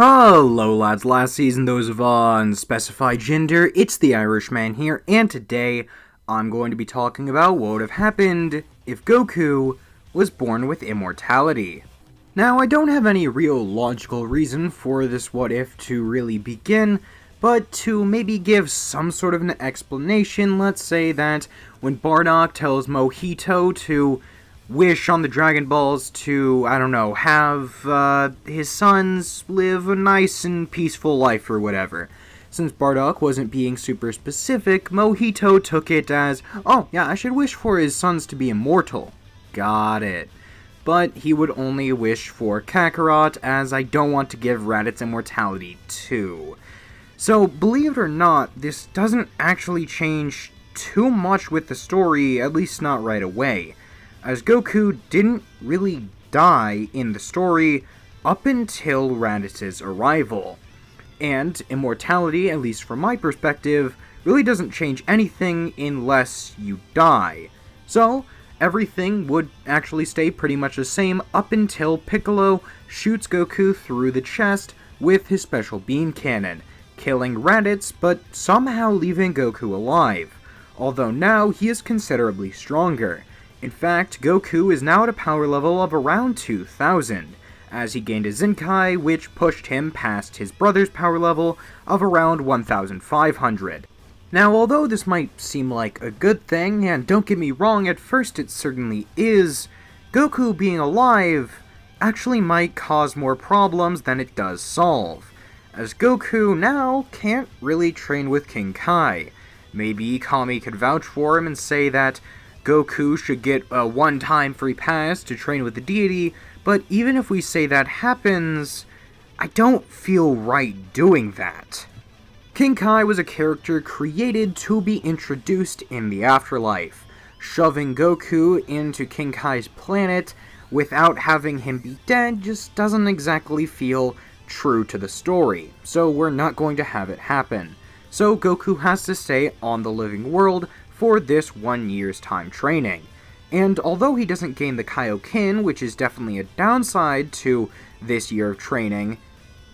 Hello lads, last season those of unspecified gender, it's the Irishman here, and today I'm going to be talking about what would have happened if Goku was born with immortality. Now, I don't have any real logical reason for this what if to really begin, but to maybe give some sort of an explanation. Let's say that when Bardock tells Mojito to wish on the Dragon Balls to, I don't know, have his sons live a nice and peaceful life or whatever. Since Bardock wasn't being super specific, Mojito took it as, oh yeah, I should wish for his sons to be immortal. Got it. But he would only wish for Kakarot, as I don't want to give Raditz immortality too. So, believe it or not, this doesn't actually change too much with the story, at least not right away, as Goku didn't really die in the story up until Raditz's arrival. And immortality, at least from my perspective, really doesn't change anything unless you die. So, everything would actually stay pretty much the same up until Piccolo shoots Goku through the chest with his special beam cannon, killing Raditz but somehow leaving Goku alive, although now he is considerably stronger. In fact, Goku is now at a power level of around 2000, as he gained a Zenkai, which pushed him past his brother's power level of around 1500. Now, although this might seem like a good thing, and don't get me wrong, at first it certainly is, Goku being alive actually might cause more problems than it does solve, as Goku now can't really train with King Kai. Maybe Kami could vouch for him and say that Goku should get a one-time free pass to train with the deity, but even if we say that happens, I don't feel right doing that. King Kai was a character created to be introduced in the afterlife. Shoving Goku into King Kai's planet without having him be dead just doesn't exactly feel true to the story, so we're not going to have it happen. So Goku has to stay on the living world for this 1 year's time training. And although he doesn't gain the Kaioken, which is definitely a downside to this year of training,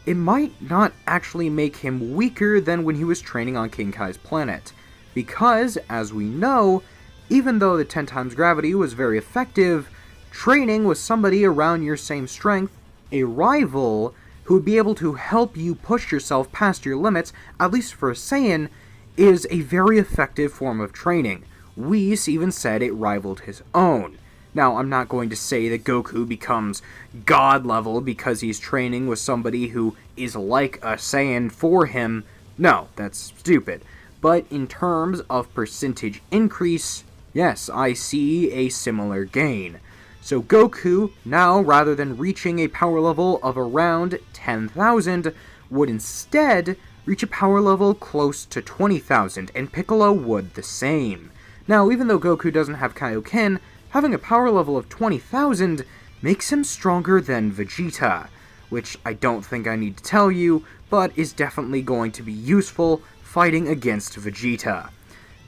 it might not actually make him weaker than when he was training on King Kai's planet. Because, as we know, even though the 10 times gravity was very effective, training with somebody around your same strength, a rival who would be able to help you push yourself past your limits, at least for a Saiyan, is a very effective form of training. Whis even said it rivaled his own. Now, I'm not going to say that Goku becomes god level because he's training with somebody who is like a Saiyan for him. No, that's stupid. But in terms of percentage increase, yes, I see a similar gain. So Goku, now rather than reaching a power level of around 10,000, would instead reach a power level close to 20,000, and Piccolo would the same. Now, even though Goku doesn't have Kaioken, having a power level of 20,000 makes him stronger than Vegeta, which I don't think I need to tell you, but is definitely going to be useful fighting against Vegeta.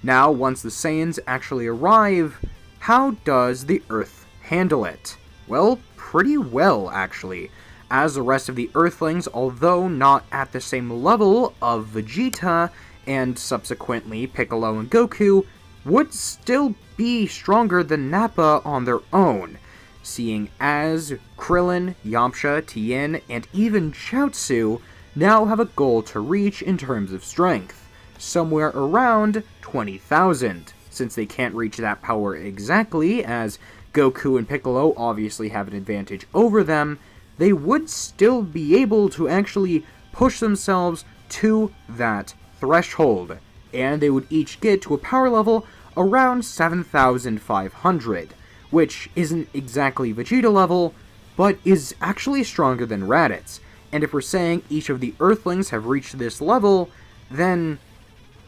Now, once the Saiyans actually arrive, how does the Earth handle it? Well, pretty well, actually, as the rest of the Earthlings, although not at the same level of Vegeta, and subsequently Piccolo and Goku, would still be stronger than Nappa on their own, seeing as Krillin, Yamcha, Tien, and even Chaozu now have a goal to reach in terms of strength, somewhere around 20,000, since they can't reach that power exactly, as Goku and Piccolo obviously have an advantage over them. They would still be able to actually push themselves to that threshold, and they would each get to a power level around 7,500, which isn't exactly Vegeta level, but is actually stronger than Raditz. And if we're saying each of the Earthlings have reached this level, then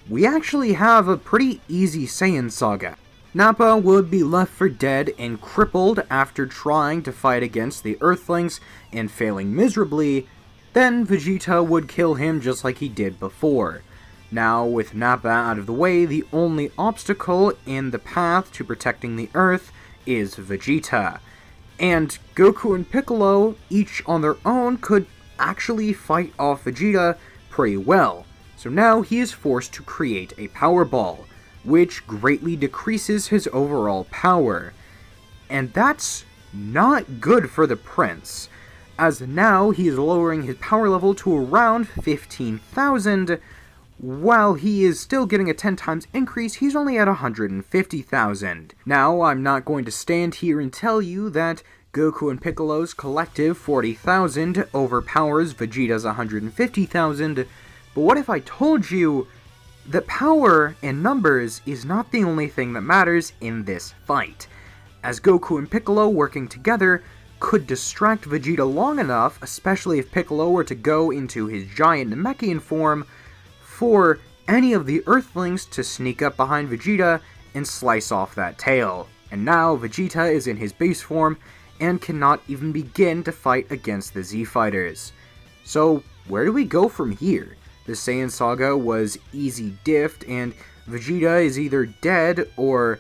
we actually have a pretty easy Saiyan saga. Nappa would be left for dead and crippled after trying to fight against the Earthlings and failing miserably. Then Vegeta would kill him just like he did before. Now, with Nappa out of the way, the only obstacle in the path to protecting the Earth is Vegeta. And Goku and Piccolo, each on their own, could actually fight off Vegeta pretty well. So now he is forced to create a power ball, which greatly decreases his overall power. And that's not good for the prince, as now he is lowering his power level to around 15,000, while he is still getting a 10 times increase. He's only at 150,000. Now, I'm not going to stand here and tell you that Goku and Piccolo's collective 40,000 overpowers Vegeta's 150,000, but what if I told you that power and numbers is not the only thing that matters in this fight, as Goku and Piccolo working together could distract Vegeta long enough, especially if Piccolo were to go into his giant Namekian form, for any of the Earthlings to sneak up behind Vegeta and slice off that tail. And now Vegeta is in his base form and cannot even begin to fight against the Z-Fighters. So where do we go from here? The Saiyan Saga was easy diffed, and Vegeta is either dead or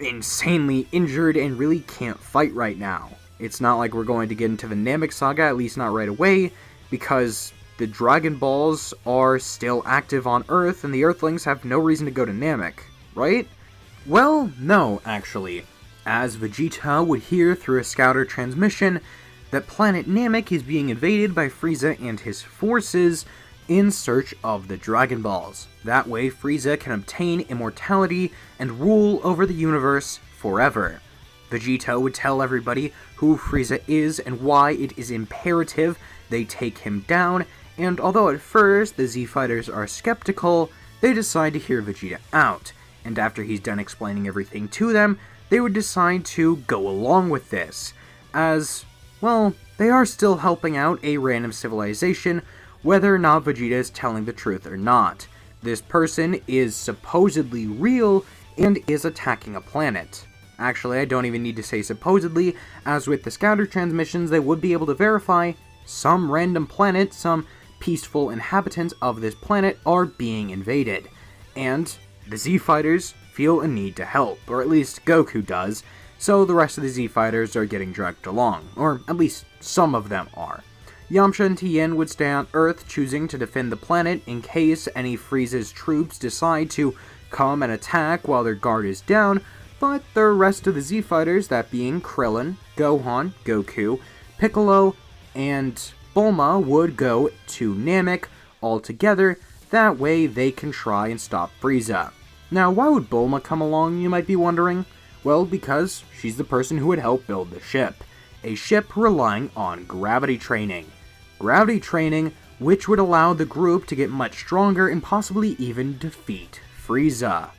insanely injured and really can't fight right now. It's not like we're going to get into the Namek Saga, at least not right away, because the Dragon Balls are still active on Earth and the Earthlings have no reason to go to Namek, right? Well, no, actually, as Vegeta would hear through a scouter transmission that planet Namek is being invaded by Frieza and his forces in search of the Dragon Balls. That way, Frieza can obtain immortality and rule over the universe forever. Vegeta would tell everybody who Frieza is and why it is imperative they take him down, and although at first the Z-Fighters are skeptical, they decide to hear Vegeta out, and after he's done explaining everything to them, they would decide to go along with this, as, well, they are still helping out a random civilization, whether or not Vegeta is telling the truth or not. This person is supposedly real and is attacking a planet. Actually, I don't even need to say supposedly, as with the scouter transmissions, they would be able to verify some random planet, some peaceful inhabitants of this planet are being invaded. And the Z-Fighters feel a need to help, or at least Goku does, so the rest of the Z-Fighters are getting dragged along, or at least some of them are. Yamcha and Tien would stay on Earth, choosing to defend the planet in case any Frieza's troops decide to come and attack while their guard is down, but the rest of the Z-Fighters, that being Krillin, Gohan, Goku, Piccolo, and Bulma, would go to Namek all together. That way they can try and stop Frieza. Now, why would Bulma come along, you might be wondering? Well, because she's the person who would help build the ship. A ship relying on gravity training. Gravity training, which would allow the group to get much stronger and possibly even defeat Frieza.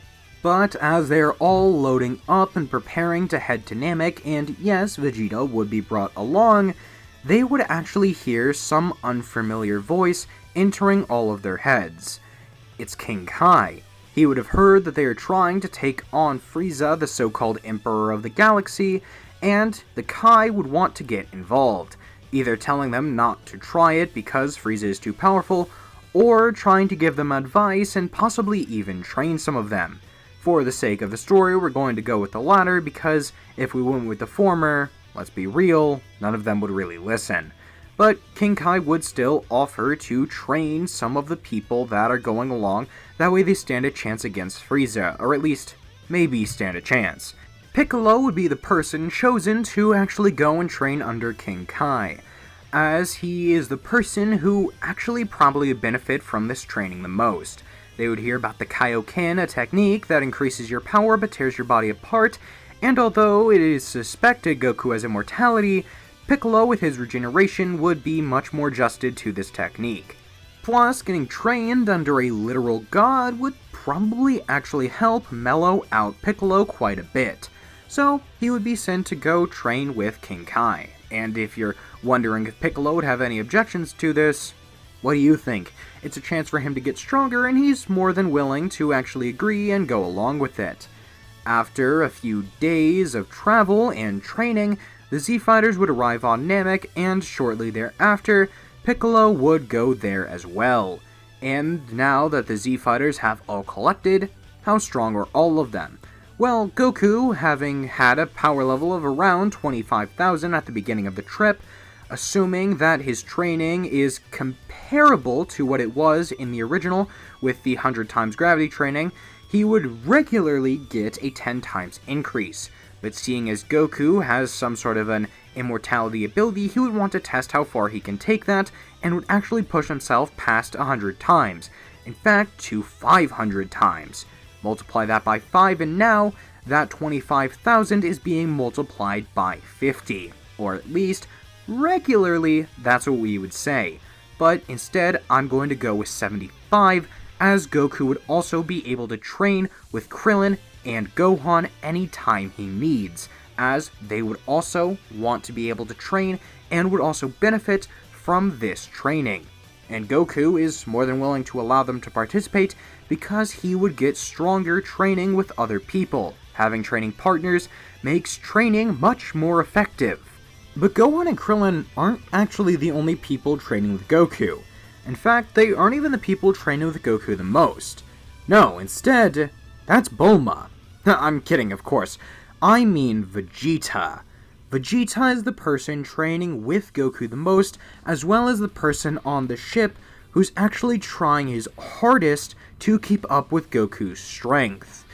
But as they're all loading up and preparing to head to Namek, and yes, Vegeta would be brought along, they would actually hear some unfamiliar voice entering all of their heads. It's King Kai. He would have heard that they are trying to take on Frieza, the so-called Emperor of the Galaxy, and the Kai would want to get involved, either telling them not to try it because Frieza is too powerful, or trying to give them advice and possibly even train some of them. For the sake of the story, we're going to go with the latter, because if we went with the former, let's be real, none of them would really listen. But King Kai would still offer to train some of the people that are going along, that way they stand a chance against Frieza, or at least, maybe stand a chance. Piccolo would be the person chosen to actually go and train under King Kai, as he is the person who actually probably would benefit from this training the most. They would hear about the Kaioken, a technique that increases your power but tears your body apart, and although it is suspected Goku has immortality, Piccolo with his regeneration would be much more adjusted to this technique. Plus, getting trained under a literal god would probably actually help mellow out Piccolo quite a bit, so he would be sent to go train with King Kai. And if you're wondering if Piccolo would have any objections to this, what do you think? It's a chance for him to get stronger, and he's more than willing to actually agree and go along with it. After a few days of travel and training, the Z-Fighters would arrive on Namek, and shortly thereafter, Piccolo would go there as well. And now that the Z-Fighters have all collected, how strong are all of them? Well, Goku, having had a power level of around 25,000 at the beginning of the trip, Assuming that his training is comparable to what it was in the original with the 100 times gravity training, he would regularly get a 10 times increase. But seeing as Goku has some sort of an immortality ability, he would want to test how far he can take that, and would actually push himself past 100 times. In fact, to 500 times. Multiply that by 5, and now that 25,000 is being multiplied by 50. Or at least, regularly, that's what we would say. But instead, I'm going to go with 75, as Goku would also be able to train with Krillin and Gohan anytime he needs, as they would also want to be able to train and would also benefit from this training. And Goku is more than willing to allow them to participate because he would get stronger training with other people. Having training partners makes training much more effective. But Gohan and Krillin aren't actually the only people training with Goku. In fact, they aren't even the people training with Goku the most. No, instead, that's Bulma. I'm kidding, of course. I mean Vegeta. Vegeta is the person training with Goku the most, as well as the person on the ship who's actually trying his hardest to keep up with Goku's strength.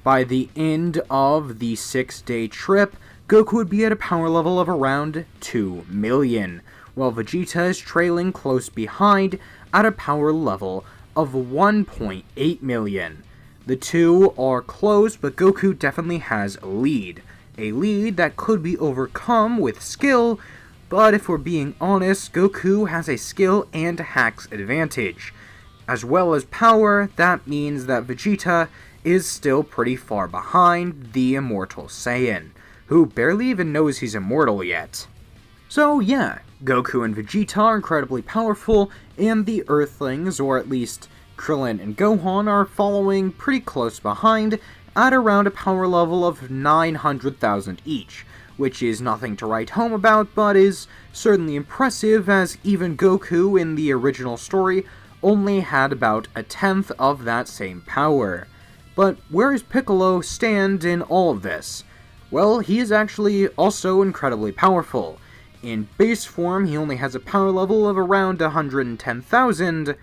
By the end of the 6-day trip, Goku would be at a power level of around 2 million, while Vegeta is trailing close behind at a power level of 1.8 million. The two are close, but Goku definitely has a lead that could be overcome with skill, but if we're being honest, Goku has a skill and hacks advantage. As well as power, that means that Vegeta is still pretty far behind the Immortal Saiyan, who barely even knows he's immortal yet. So yeah, Goku and Vegeta are incredibly powerful, and the Earthlings, or at least Krillin and Gohan, are following pretty close behind at around a power level of 900,000 each, which is nothing to write home about, but is certainly impressive, as even Goku in the original story only had about a tenth of that same power. But where does Piccolo stand in all of this? Well, he is actually also incredibly powerful. In base form, he only has a power level of around 110,000,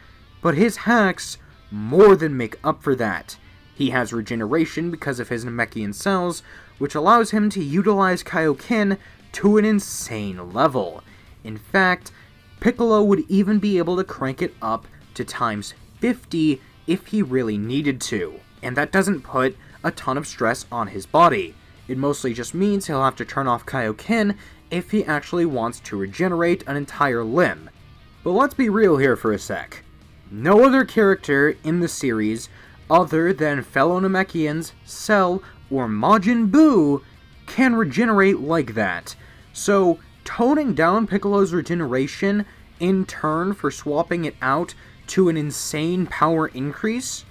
but his hacks more than make up for that. He has regeneration because of his Namekian cells, which allows him to utilize Kaioken to an insane level. In fact, Piccolo would even be able to crank it up to times 50 if he really needed to, and that doesn't put a ton of stress on his body. It mostly just means he'll have to turn off Kaioken if he actually wants to regenerate an entire limb. But let's be real here for a sec. No other character in the series, other than fellow Namekians, Cell, or Majin Buu, can regenerate like that. So, toning down Piccolo's regeneration in turn for swapping it out to an insane power increase?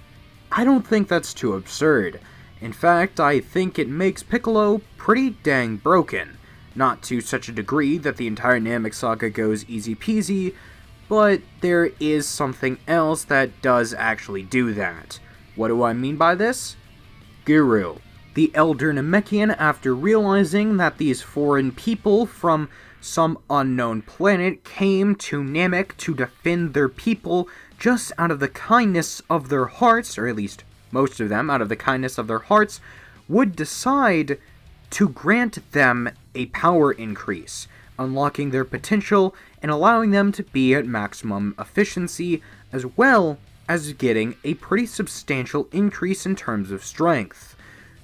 I don't think that's too absurd. In fact, I think it makes Piccolo pretty dang broken. Not to such a degree that the entire Namek saga goes easy peasy, but there is something else that does actually do that. What do I mean by this? Guru. The elder Namekian, after realizing that these foreign people from some unknown planet came to Namek to defend their people just out of the kindness of their hearts, or at least most of them out of the kindness of their hearts, would decide to grant them a power increase, unlocking their potential and allowing them to be at maximum efficiency, as well as getting a pretty substantial increase in terms of strength.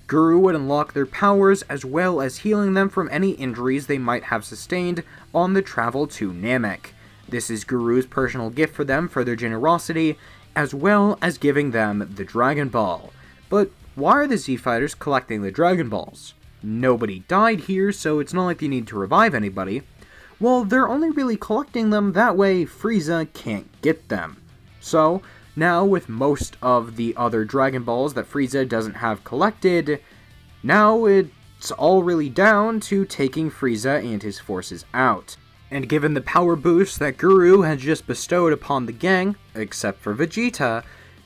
Guru would unlock their powers, as well as healing them from any injuries they might have sustained on the travel to Namek. This is Guru's personal gift for them for their generosity, as well as giving them the Dragon Ball. But why are the Z-Fighters collecting the Dragon Balls? Nobody died here, so it's not like they need to revive anybody. Well, they're only really collecting them, that way Frieza can't get them. So, now with most of the other Dragon Balls that Frieza doesn't have collected, now it's all really down to taking Frieza and his forces out. And given the power boost that Guru had just bestowed upon the gang, except for Vegeta,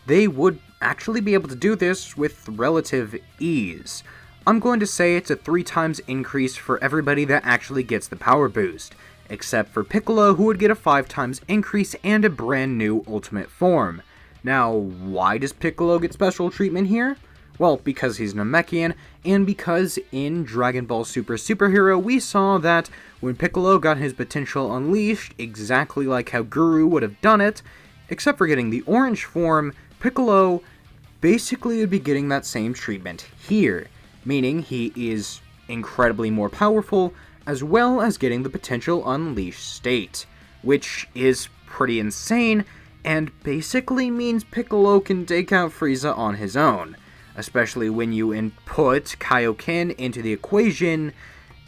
they would actually be able to do this with relative ease. I'm going to say it's a 3 times increase for everybody that actually gets the power boost, except for Piccolo, who would get a 5 times increase and a brand new ultimate form. Now, why does Piccolo get special treatment here? Well, because he's Namekian, and because in Dragon Ball Super Superhero we saw that when Piccolo got his potential unleashed, exactly like how Guru would have done it, except for getting the orange form, Piccolo basically would be getting that same treatment here, meaning he is incredibly more powerful, as well as getting the potential unleashed state, which is pretty insane, and basically means Piccolo can take out Frieza on his own, especially when you input Kaioken into the equation,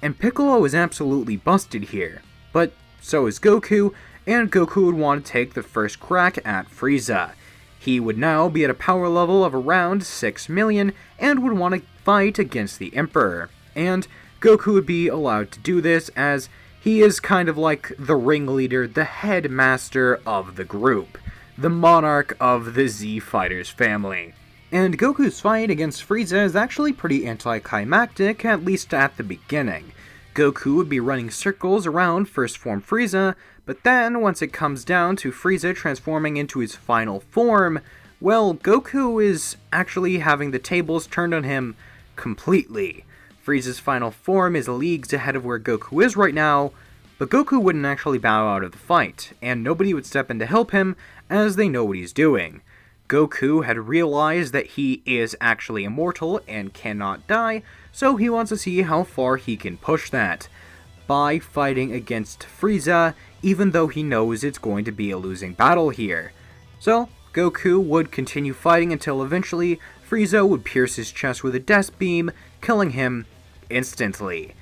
and Piccolo is absolutely busted here, but so is Goku, and Goku would want to take the first crack at Frieza. He would now be at a power level of around 6 million, and would want to fight against the Emperor, and Goku would be allowed to do this as he is kind of like the ringleader, the headmaster of the group, the monarch of the Z Fighters family. And Goku's fight against Frieza is actually pretty anticlimactic, at least at the beginning. Goku would be running circles around First Form Frieza, but then once it comes down to Frieza transforming into his final form, well, Goku is actually having the tables turned on him completely. Frieza's final form is leagues ahead of where Goku is right now, but Goku wouldn't actually bow out of the fight, and nobody would step in to help him as they know what he's doing. Goku had realized that he is actually immortal and cannot die, so he wants to see how far he can push that by fighting against Frieza, even though he knows it's going to be a losing battle here. So, Goku would continue fighting until eventually Frieza would pierce his chest with a death beam, killing him instantly.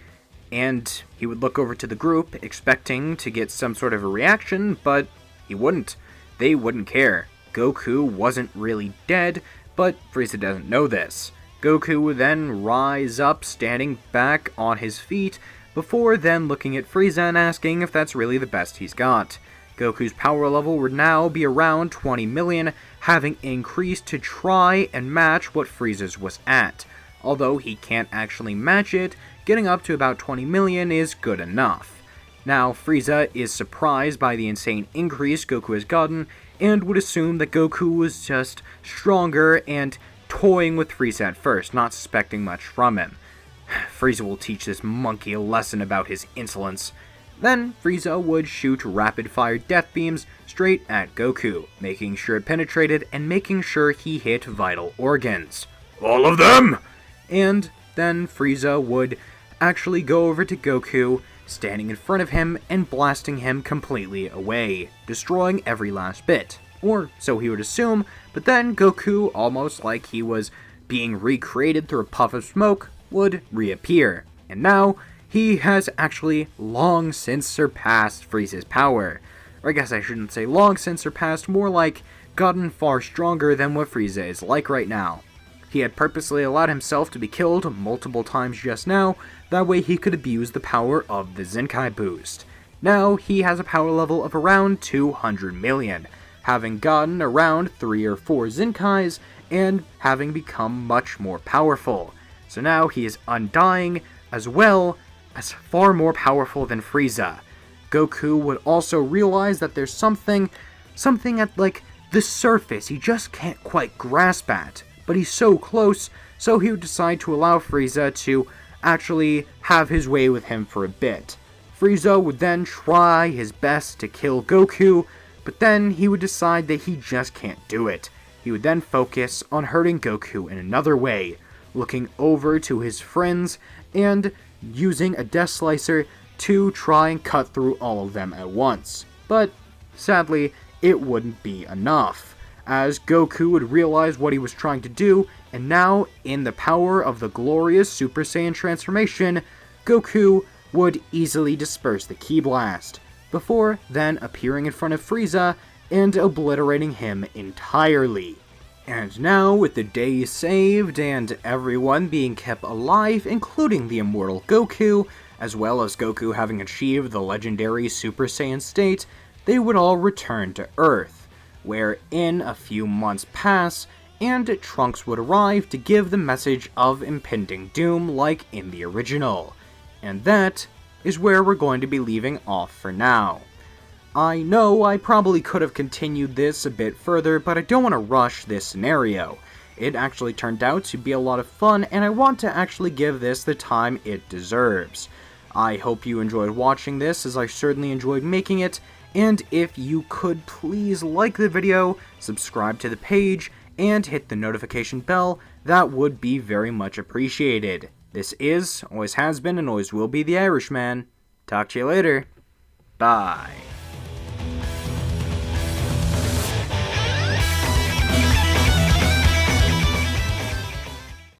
And he would look over to the group, expecting to get some sort of a reaction, but he wouldn't. They wouldn't care. Goku wasn't really dead, but Frieza doesn't know this. Goku would then rise up, standing back on his feet, before then looking at Frieza and asking if that's really the best he's got. Goku's power level would now be around 20 million, having increased to try and match what Frieza's was at. Although he can't actually match it, getting up to about 20 million is good enough. Now, Frieza is surprised by the insane increase Goku has gotten, and would assume that Goku was just stronger and toying with Frieza at first, not suspecting much from him. Frieza will teach this monkey a lesson about his insolence. Then, Frieza would shoot rapid-fire death beams straight at Goku, making sure it penetrated and making sure he hit vital organs. All of them! And then Frieza would actually go over to Goku, standing in front of him and blasting him completely away, destroying every last bit. Or so he would assume, but then Goku, almost like he was being recreated through a puff of smoke, would reappear. And now, he has actually long since surpassed Frieza's power. Or I guess I shouldn't say long since surpassed, more like gotten far stronger than what Frieza is like right now. He had purposely allowed himself to be killed multiple times just now, that way he could abuse the power of the Zenkai boost. Now he has a power level of around 200 million, having gotten around 3 or 4 Zenkais, and having become much more powerful. So now he is undying, as well as far more powerful than Frieza. Goku would also realize that there's something at like the surface he just can't quite grasp at, but he's so close, so he would decide to allow Frieza to actually have his way with him for a bit. Frieza would then try his best to kill Goku, but then he would decide that he just can't do it. He would then focus on hurting Goku in another way, looking over to his friends and using a Death Slicer to try and cut through all of them at once. But sadly, it wouldn't be enough, as Goku would realize what he was trying to do, and now, in the power of the glorious Super Saiyan transformation, Goku would easily disperse the Ki Blast, before then appearing in front of Frieza and obliterating him entirely. And now, with the day saved and everyone being kept alive, including the immortal Goku, as well as Goku having achieved the legendary Super Saiyan state, they would all return to Earth, where in a few months pass, and Trunks would arrive to give the message of impending doom like in the original. And that is where we're going to be leaving off for now. I know I probably could have continued this a bit further, but I don't want to rush this scenario. It actually turned out to be a lot of fun, and I want to actually give this the time it deserves. I hope you enjoyed watching this, as I certainly enjoyed making it, and if you could please like the video, subscribe to the page, and hit the notification bell, that would be very much appreciated. This is, always has been, and always will be the Irishman. Talk to you later. Bye.